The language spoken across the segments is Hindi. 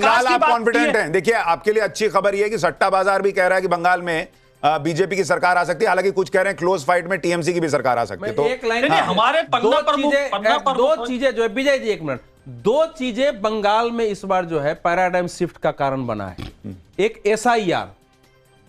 बंगाल आप कॉन्फिडेंट हैं? देखिए, आपके लिए अच्छी खबर यह है कि सट्टा बाजार भी कह रहा है कि बंगाल में बीजेपी की सरकार आ सकती है। हालांकि कुछ कह रहे हैं क्लोज फाइट में टीएमसी की भी सरकार आ सकती है। तो एक लाइन हमारे दो चीजें जो है विजय जी, एक मिनट, दो चीजें बंगाल में इस बार जो है पैराडाइम शिफ्ट का कारण बना है। एक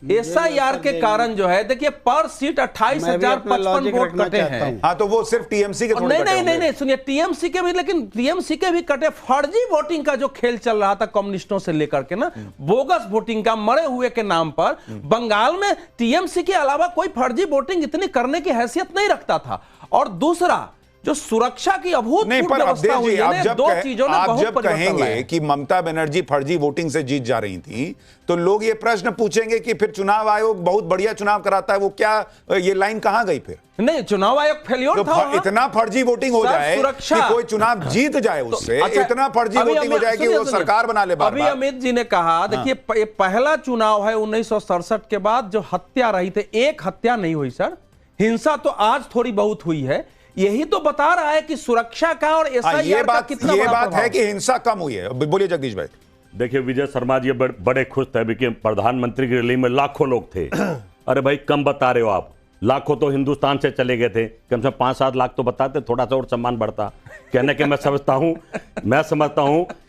एसआईआर के कारण जो है, देखिए पर सीट 28,055 वोट कटे हैं। हाँ, तो वो सिर्फ टीएमसी के थोड़े कटे होंगे। नहीं, सुनिए, टीएमसी के भी, लेकिन टीएमसी के भी कटे। फर्जी वोटिंग का जो खेल चल रहा था कम्युनिस्टों से लेकर के ना, बोगस वोटिंग का, मरे हुए के नाम पर, बंगाल में टीएमसी के अलावा कोई फर्जी वोटिंग इतनी करने की हैसियत नहीं रखता था। और दूसरा, जो सुरक्षा की अभूतपूर्व व्यवस्था हुई है, दो चीजों ने बहुत जब कहेंगे कि ममता बनर्जी फर्जी वोटिंग से जीत जा रही थी, तो लोग ये प्रश्न पूछेंगे कि फिर चुनाव आयोग बहुत बढ़िया चुनाव कराता है, वो क्या, ये लाइन कहां गई फिर? नहीं, चुनाव आयोग फेलियर था। इतना फर्जी वोटिंग हो जाए कि कोई चुनाव जीत जाए उससे, इतना फर्जी वोटिंग हो जाए कि वो सरकार बना ले। अभी अमित जी ने कहा, देखिए पहला चुनाव है 1967 के बाद जो हत्या रही थी, एक हत्या नहीं हुई सर, हिंसा तो आज थोड़ी बहुत हुई है। यही तो बता रहा है कि सुरक्षा का और एसआईआर का कितना बड़ा बात है कि हिंसा कम हुई है। बोलिए जगदीश भाई। देखिए, विजय शर्मा जी बड़े खुश थे कि प्रधानमंत्री की रैली में लाखों लोग थे। अरे भाई, कम बता रहे हो आप, लाखों तो हिंदुस्तान से चले गए थे, कम से कम 5-7 लाख तो बताते, थोड़ा सा और सम्मान बढ़ता। कहने के मैं समझता हूं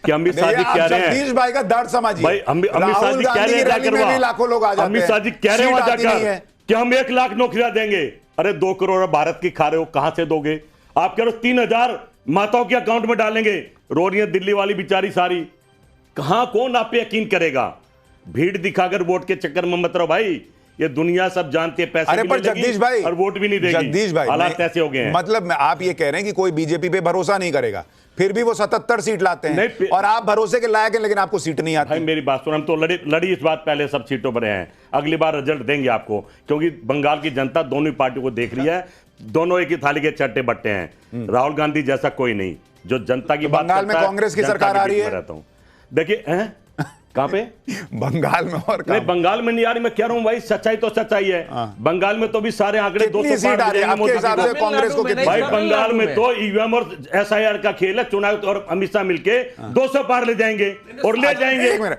कि अमित शाह जी कह रहे हैं, जगदीश भाई का दर्द समझिए भाई। अमित शाह जी कह रहे हैं, लाखों लोग आ जाते हैं। अमित शाह जी कह रहे हैं जाकर कि हम 1 लाख नौकरियां देंगे। अरे 2 करोड़ भारत की खा रहे हो, कहां से दोगे? आप कह रहे हो 3,000 माताओं के अकाउंट में डालेंगे, रो रही है दिल्ली वाली बेचारी सारी। कहां, कौन आप पे यकीन करेगा? भीड़ दिखाकर वोट के चक्कर में मत रहो भाई, ये दुनिया सब जानती है, पैसे अरे पर जगदीश भाई, और वोट भी नहीं देगी। जगदीश भाई, हालात ऐसे हो गए हैं। मतलब आप ये कह रहे हैं कि कोई बीजेपी पे भरोसा नहीं करेगा, फिर भी वो 77 सीट लाते हैं और आप भरोसे के लायक हैं, लेकिन आपको सीट नहीं आती। भाई मेरी बात सुन, हम तो लड़ी इस बात पहले सब सीटों पर हैं, अगली बार रिजल्ट देंगे आपको, क्योंकि बंगाल की जनता दोनों ही पार्टियों को देख रही है, दोनों एक ही थाली के चट्टे बट्टे हैं। राहुल गांधी जैसा कोई नहीं जो जनता की बात करता है। बंगाल में कांग्रेस की सरकार आ रही है। रहता हूं, देखिए कहां पे? बंगाल में। और नहीं, बंगाल में नहीं आ रही, मैं कह रहा हूं भाई, सच्चाई तो सच्चाई है। बंगाल में तो भी सारे आंकड़े 200 सीट आ रही है आपके हिसाब से कांग्रेस को? भाई बंगाल में तो ईवीएम और एसआईआर का खेल है, चुनाव और अमित शाह मिलके 200 पार ले जाएंगे और ले जाएंगे। एक मिनट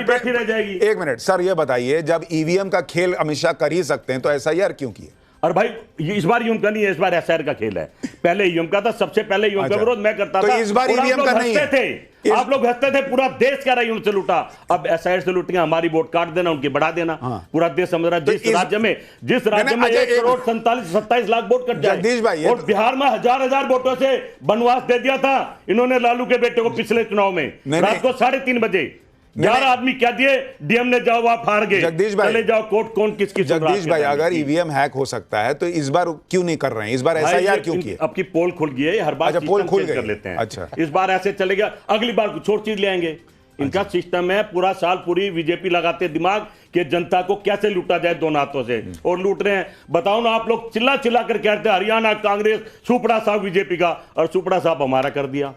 बैठी रह जाएगी। एक मिनट सर, ये बताइए, जब ईवीएम का खेल अमित शाह कर ही सकते हैं तो एसआईआर क्यों किए? और भाई इस बार ईवीएम का नहीं है, इस बार एसआईआर का खेल है। पहले ईवीएम का था, सबसे पहले ईवीएम का विरोध मैं करता था, तो इस बार ईवीएम का नहीं है। आप लोग हंसते थे, पूरा देश कह रहा है ईवीएम से लूटा, अब एसआईआर से लूटेंगे, हमारी वोट काट देना, उनकी बढ़ा देना। पूरा देश समझ रहा है, जिस राज्य में 1,47,27 लाख वोट कट जाए, और बिहार में हजार वोटों से बनवास दे दिया था इन्होंने लालू के बेटे को पिछले चुनाव में, रात को 3:30 बजे 11 आदमी क्या दिए, डीएम ने जाओ आप हार गए, जगदीश भाई, चले जाओ कोर्ट, कौन किसकी? जगदीश भाई, अगर ईवीएम हैक हो सकता है तो इस बार क्यों नहीं कर रहे हैं? इस बार एसआईआर क्यों किए? आपकी पोल खुल गई है, हर बार पोल खुल गई कर लेते हैं। अच्छा, इस बार ऐसे चलेगा, अगली बार कुछ और चीज ले आएंगे। इनका सिस्टम है, पूरा साल पूरी बीजेपी लगाते दिमाग कि जनता को कैसे लूटा जाए दोनों हाथों से, और लूट रहे हैं। बताओ ना, आप लोग चिल्ला कर कहते हैं हरियाणा कांग्रेस सुपड़ा साहब बीजेपी का, और सुपड़ा साहब हमारा कर दिया,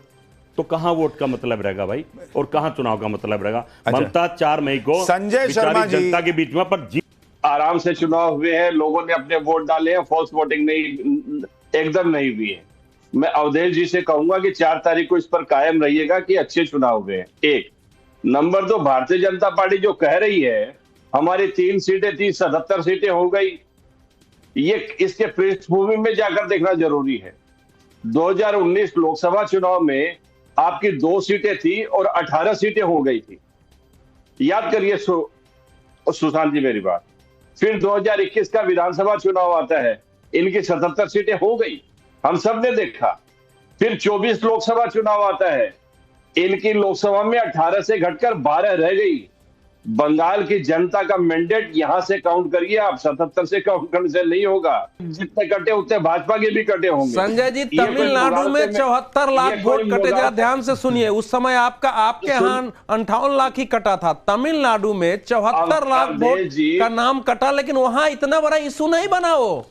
तो कहां वोट का मतलब रहेगा भाई, और कहां चुनाव का मतलब रहेगा? ममता 4 मई को संजय शर्मा जी जनता के बीच में पर आराम से चुनाव हुए हैं, लोगों ने अपने वोट डाले हैं, फॉल्स वोटिंग नहीं, एकदम नहीं हुई है। मैं अवधेश जी से कहूंगा कि 4 तारीख को इस पर कायम रहिएगा कि अच्छे चुनाव हुए हैं। 1 नंबर 2, भारतीय जनता पार्टी जो कह रही है हमारी 3 सीटें थी, 77 सीटें हो गई, ये इसके पृष्ठभूमि में जाकर देखना जरूरी है। 2019 लोकसभा चुनाव में आपकी 2 सीटें थी और 18 सीटें हो गई थी, याद करिए सुशांत जी मेरी बात। फिर 2021 का विधानसभा चुनाव आता है, इनकी 77 सीटें हो गई, हम सब ने देखा। फिर 24 लोकसभा चुनाव आता है, इनकी लोकसभा में 18 से घटकर 12 रह गई। बंगाल की जनता का मैंडेट यहां से काउंट करिए आप, 77 से काउंट करने से नहीं होगा। जितने कटे उतने भाजपा के भी कटे होंगे। संजय जी, तमिलनाडु में 74 लाख वोट कटे, जरा ध्यान से सुनिए। उस समय आपके यहाँ 58 लाख ही कटा था। तमिलनाडु में 74 लाख वोट का नाम कटा, लेकिन वहां इतना बड़ा इशू नहीं बना वो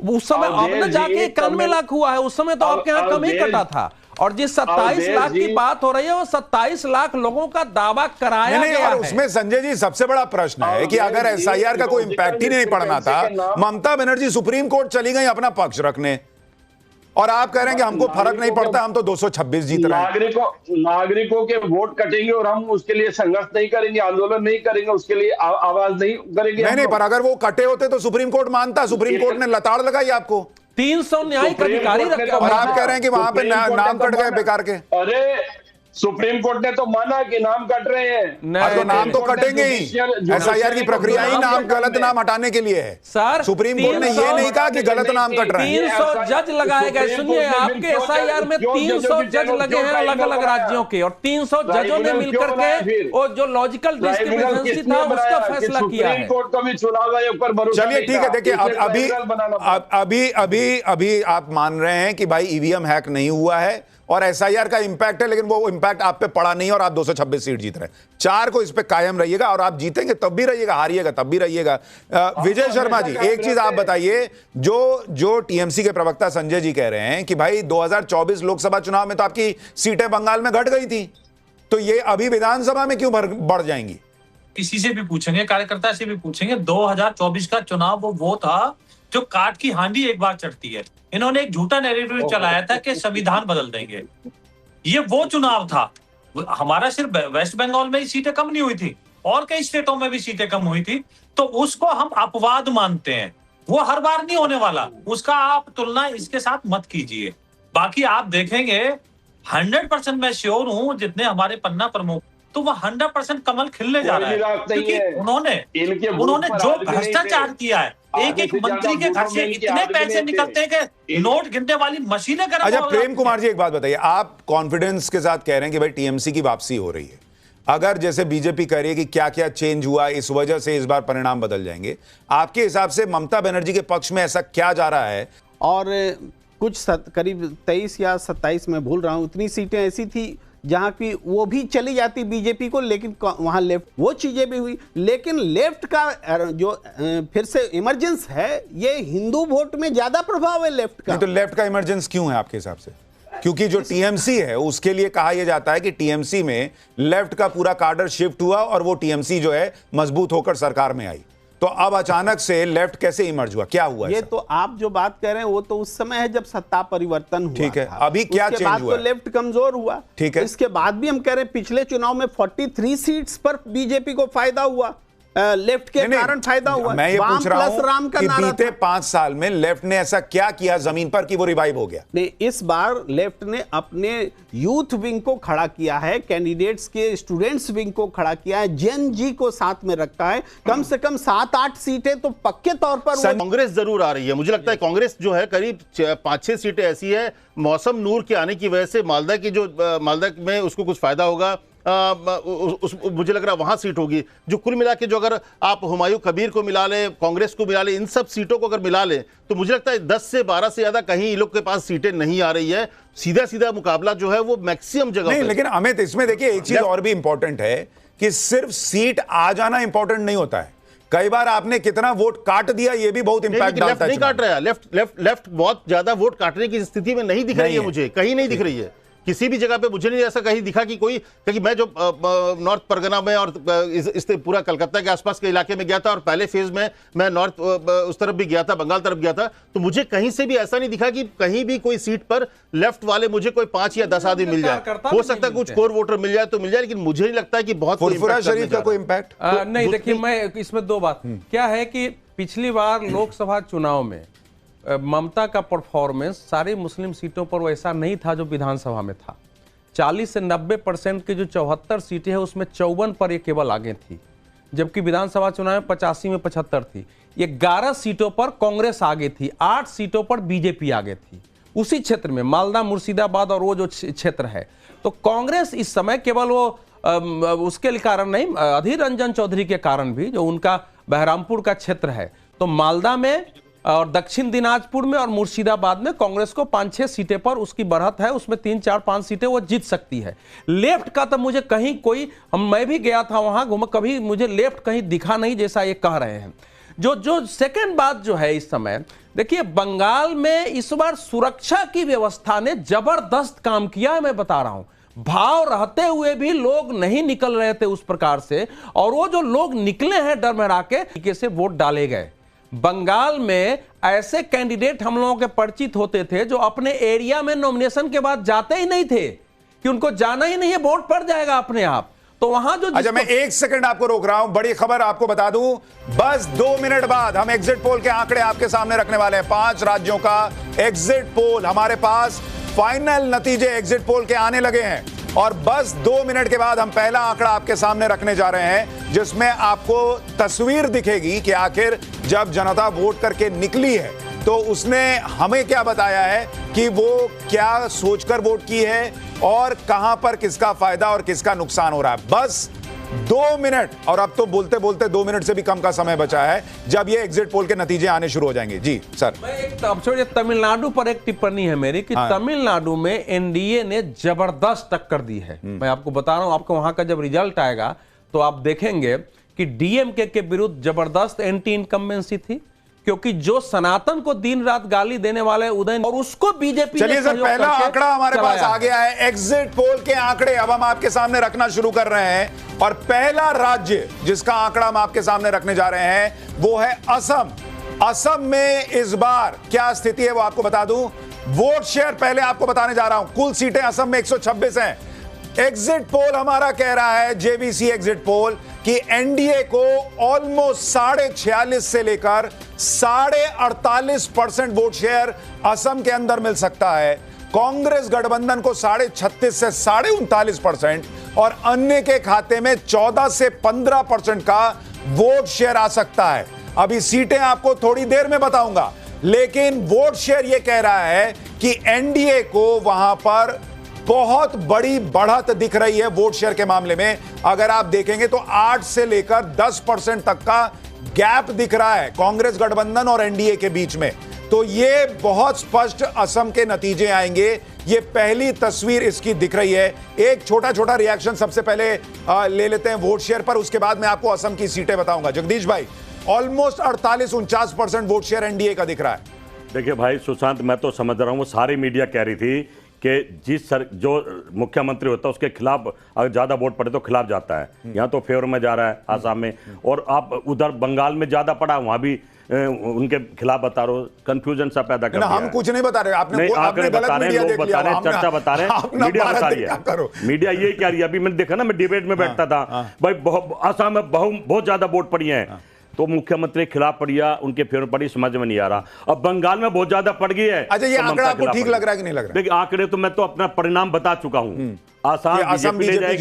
उस समय। अब न जाके 91 लाख हुआ है, उस समय तो आपके यहाँ कम ही कटा था। और जिस 27 लाख की बात हो रही है, वो 27 लाख लोगों का दावा कराया गया है। उसमें संजय जी सबसे बड़ा प्रश्न है कि अगर एसआईआर का कोई इंपैक्ट ही नहीं पड़ना था, ममता बनर्जी सुप्रीम कोर्ट चली गई अपना पक्ष रखने, और आप कह रहे हैं कि हमको फर्क नहीं पड़ता, हम तो 226 जीत रहे हैं। नागरिकों के वोट कटेंगे और हम उसके लिए संघर्ष नहीं करेंगे, आंदोलन नहीं करेंगे, उसके लिए आवाज नहीं करेंगे। नहीं, पर अगर वो कटे होते तो सुप्रीम कोर्ट मानता। सुप्रीम कोर्ट ने लताड़ लगाई आपको। 300 न्यायिक अधिकारी और आप कह रहे हैं कि वहां पे नाम कट गए बेकार के। अरे सुप्रीम कोर्ट ने तो माना कि नाम कट रहे हैं। तो नाम तो कटेंगे ही। एसआईआर की प्रक्रिया ही नाम गलत नाम हटाने के लिए है सर। सुप्रीम कोर्ट ने ये नहीं कहा कि गलत नाम कट रहे हैं। 300 जज लगाए गए। सुनिए, आपके एसआईआर में 300 जज लगे हैं अलग अलग राज्यों के, और 300 जजों ने मिलकर के वो जो लॉजिकल डिस्क्रिमिनेंसी था उसका फैसला किया है। कोर्ट का भी चुनाव आयोग पर भरोसा। चलिए ठीक है, देखिए अभी आप मान रहे हैं कि भाई ईवीएम हैक नहीं हुआ है और एसआईआर का इंपैक्ट है, लेकिन वो इंपैक्ट आप पे पड़ा नहीं और आप 226 सीट जीत रहे हैं। 4 को इस पे कायम रहिएगा और आप जीतेंगे तब भी रहिएगा, हारिएगा तब भी रहिएगा। विजय शर्मा जी, एक चीज आप बताइए, जो टीएमसी के प्रवक्ता संजय जी कह रहे हैं कि भाई 2024 लोकसभा चुनाव में तो आपकी सीटें बंगाल में घट गई थी, तो ये अभी विधानसभा में क्यों बढ़ जाएंगी? किसी से भी पूछेंगे, कार्यकर्ता से भी पूछेंगे, 2024 का चुनाव वो था जो काट की हांडी एक बार चढ़ती है। इन्होंने एक झूठा नैरेटिव चलाया था कि संविधान बदल देंगे। ये वो चुनाव था। हमारा सिर्फ वेस्ट बंगाल में ही सीटें कम नहीं हुई थी, और कई स्टेटों में भी सीटें कम हुई थी, तो उसको हम अपवाद मानते हैं। वो हर बार नहीं होने वाला, उसका आप तुलना इसके साथ मत कीजिए। बाकी आप देखेंगे 100% मैं श्योर हूं, जितने हमारे पन्ना प्रमुख, तो वो 100% कमल खिलने जा रहा है, क्योंकि उन्होंने जो भ्रष्टाचार किया है, एक मंत्री के घर से इतने पैसे निकलते हैं कि नोट गिनने वाली मशीनें। अच्छा प्रेम कुमार जी, एक बात बताइए, आप कॉन्फिडेंस के साथ कह रहे हैं कि भाई टीएमसी की वापसी हो रही है, अगर जैसे बीजेपी कह रही है कि क्या क्या चेंज हुआ, इस वजह से इस बार परिणाम बदल जाएंगे, आपके हिसाब से ममता बनर्जी के पक्ष में ऐसा क्या जा रहा है? और कुछ करीब 23 या 27 में भूल रहा हूं, उतनी सीटें ऐसी थी जहां की वो भी चली जाती बीजेपी को, लेकिन वहां लेफ्ट वो चीजें भी हुई। लेकिन लेफ्ट का जो फिर से इमरजेंस है, ये हिंदू वोट में ज्यादा प्रभाव है लेफ्ट का। तो लेफ्ट का इमरजेंस क्यों है आपके हिसाब से? क्योंकि जो टीएमसी है उसके लिए कहा यह जाता है कि टीएमसी में लेफ्ट का पूरा कार्डर शिफ्ट हुआ और वो टीएमसी जो है मजबूत होकर सरकार में आई, तो अब अचानक से लेफ्ट कैसे इमर्ज हुआ, क्या हुआ? ये तो आप जो बात कर रहे हैं वो तो उस समय है जब सत्ता परिवर्तन हुआ। ठीक है, अभी क्या चेंज हुआ? उसके बाद तो लेफ्ट कमजोर हुआ। ठीक है, इसके बाद भी हम कह रहे हैं पिछले चुनाव में 43 सीट्स पर बीजेपी को फायदा हुआ, लेफ्ट के कारण फायदा हुआ। मैं ये पूछ रहा हूं कि बीते 5 साल में लेफ्ट ने ऐसा क्या किया जमीन पर कि वो रिवाइव हो गया? नहीं, इस बार लेफ्ट ने अपने यूथ विंग को खड़ा किया है, कैंडिडेट्स के स्टूडेंट्स विंग को खड़ा किया है, जेन जी को साथ में रखा है। कम से कम 7-8 सीटें तो पक्के तौर पर कांग्रेस जरूर आ रही है। मुझे लगता है कांग्रेस जो है करीब 5-6 सीटें ऐसी है, मौसम नूर के आने की वजह से मालदा की जो मालदा में उसको कुछ फायदा होगा, मुझे लग रहा है वहां सीट होगी। जो कुल मिला के जो अगर आप हुमायूं कबीर को मिला लें, कांग्रेस को मिला लें, इन सब सीटों को अगर मिला लें तो मुझे लगता है 10 से 12 से ज्यादा कहीं इन लोग के पास सीटें नहीं आ रही है। सीधा मुकाबला जो है वो मैक्सिमम जगह नहीं। लेकिन अमित, इसमें देखिए एक चीज और भी इंपॉर्टेंट है कि सिर्फ सीट आ जाना इंपॉर्टेंट नहीं होता है, कई बार आपने कितना वोट काट दिया ये भी बहुत इंपैक्ट डालता है। नहीं काट रहा है, लेफ्ट बहुत ज्यादा वोट काटने की स्थिति में नहीं दिख रही है, मुझे कहीं नहीं दिख रही है। किसी भी जगह पे मुझे नहीं ऐसा कहीं दिखा कि कोई, क्योंकि मैं जो नॉर्थ परगना में और इस पूरा कलकत्ता के आसपास के इलाके में गया था और पहले फेज में मैं नॉर्थ उस तरफ भी गया था, बंगाल तरफ गया था, तो मुझे कहीं से भी ऐसा नहीं दिखा कि कहीं भी कोई सीट पर लेफ्ट वाले मुझे कोई 5 या 10 आदमी मिल जाए। हो सकता है कुछ कोर वोटर मिल जाए तो मिल जाए, लेकिन मुझे नहीं लगता है कि बहुत फुरफुरा शरीफ का कोई इंपैक्ट नहीं। देखिए, मैं इसमें 2 बात क्या है कि पिछली बार लोकसभा चुनाव में ममता का परफॉर्मेंस सारी मुस्लिम सीटों पर वैसा नहीं था जो विधानसभा में था। 40 से 90% की जो 74 सीटें हैं उसमें 54 पर ये केवल आगे थी, जबकि विधानसभा चुनाव में 85 में 75 थी। 11 सीटों पर कांग्रेस आगे थी, 8 सीटों पर बीजेपी आगे थी उसी क्षेत्र में, मालदा, मुर्शिदाबाद और वो जो क्षेत्र है। तो कांग्रेस इस समय केवल वो उसके कारण नहीं, अधीर रंजन चौधरी के कारण भी, जो उनका बहरामपुर का क्षेत्र है, तो मालदा में और दक्षिण दिनाजपुर में और मुर्शिदाबाद में कांग्रेस को 5-6 सीटें पर उसकी बढ़त है, उसमें 3-4-5 सीटें वो जीत सकती है। लेफ्ट का तो मुझे कहीं कोई, मैं भी गया था वहां घूम, कभी मुझे लेफ्ट कहीं दिखा नहीं जैसा ये कह रहे हैं। जो सेकंड बात जो है इस समय, देखिए बंगाल में इस बार सुरक्षा की व्यवस्था ने जबरदस्त काम किया है। मैं बता रहा हूं, भाव रहते हुए भी लोग नहीं निकल रहे थे उस प्रकार से, और वो जो लोग निकले हैं डर में रह के वोट डाले गए। बंगाल में ऐसे कैंडिडेट हम लोगों के परिचित होते थे जो अपने एरिया में नॉमिनेशन के बाद जाते ही नहीं थे, कि उनको जाना ही नहीं है, वोट पड़ जाएगा अपने आप। तो वहां जो अच्छा, मैं 1 सेकंड आपको रोक रहा हूं, बड़ी खबर आपको बता दूं, बस 2 मिनट बाद हम एग्जिट पोल के आंकड़े आपके सामने रखने वाले हैं। 5 राज्यों का एग्जिट पोल, हमारे पास फाइनल नतीजे एग्जिट पोल के आने लगे हैं और बस 2 मिनट के बाद हम पहला आंकड़ा आपके सामने रखने जा रहे हैं, जिसमें आपको तस्वीर दिखेगी कि आखिर जब जनता वोट करके निकली है तो उसने हमें क्या बताया है कि वो क्या सोचकर वोट की है और कहां पर किसका फायदा और किसका नुकसान हो रहा है। बस 2 मिनट, और अब तो बोलते बोलते 2 मिनट से भी कम का समय बचा है जब ये एग्जिट पोल के नतीजे आने शुरू हो जाएंगे। जी सर। मैं एक तमिलनाडु पर एक टिप्पणी है मेरी कि तमिलनाडु में एनडीए ने जबरदस्त टक्कर दी है। मैं आपको बता रहा हूं, आपको वहां का जब रिजल्ट आएगा तो आप देखेंगे कि डीएमके के विरुद्ध जबरदस्त एंटी इनकम्बेंसी थी, क्योंकि जो सनातन को दिन रात गाली देने वाले उदय और उसको बीजेपी। चलिए सर, पहला आंकड़ा हमारे पास आ गया है, एग्जिट पोल के आंकड़े अब हम आपके सामने रखना शुरू कर रहे हैं और पहला राज्य जिसका आंकड़ा हम आपके सामने रखने जा रहे हैं वो है असम। असम में इस बार क्या स्थिति है वो आपको बता दूं। वोट शेयर पहले आपको बताने जा रहा हूं। कुल सीटें असम में 126 हैं। एग्जिट पोल हमारा कह रहा है, जेबीसी एग्जिट पोल, कि एनडीए को ऑलमोस्ट 46.5 से लेकर 48.5% वोट शेयर असम के अंदर मिल सकता है। कांग्रेस गठबंधन को 36.5 से 39.5% और अन्य के खाते में 14 से 15% का वोट शेयर आ सकता है। अभी सीटें आपको थोड़ी देर में बताऊंगा, लेकिन वोट शेयर यह कह रहा है कि एनडीए को वहां पर बहुत बड़ी बढ़त दिख रही है वोट शेयर के मामले में। अगर आप देखेंगे तो 8 से लेकर 10% तक का गैप दिख रहा है कांग्रेस गठबंधन और एनडीए के बीच में। तो ये बहुत स्पष्ट असम के नतीजे आएंगे। ये पहली तस्वीर इसकी दिख रही है। एक छोटा छोटा रिएक्शन सबसे पहले ले लेते हैं वोट शेयर पर, उसके बाद मैं आपको असम की सीटें बताऊंगा। जगदीश भाई, ऑलमोस्ट 48-49% वोट शेयर एनडीए का दिख रहा है। देखिए भाई सुशांत, मैं तो समझ रहा हूं, वो सारी मीडिया कह रही थी कि जो मुख्यमंत्री होता है उसके खिलाफ अगर ज्यादा वोट पड़े तो खिलाफ जाता है। यहाँ तो फेवर में जा रहा है आसाम में, और आप उधर बंगाल में ज्यादा पड़ा, वहां भी उनके खिलाफ बता रहे हो। कंफ्यूजन सा पैदा कर दिया। हम कुछ नहीं बता रहे, आपने आंकड़े बता रहे हैं, लोग बता रहे हैं, चर्चा बता रहे हैं, मीडिया बता रही है। मीडिया यही कह रही है। अभी मैंने देखा ना, मैं डिबेट में बैठता था भाई, आसाम में बहुत ज्यादा वोट पड़ी है, तो मुख्यमंत्री के खिलाफ पड़ी या उनके फेवर पड़ी, समझ में नहीं आ रहा। अब बंगाल में बहुत ज्यादा पड़ गई है। अच्छा, ये आंकड़ा आपको ठीक लग रहा है कि नहीं लग रहा है? देखिए आंकड़े तो मैं तो अपना परिणाम बता चुका हूं। आसाम बीजेपी ले जाएगी।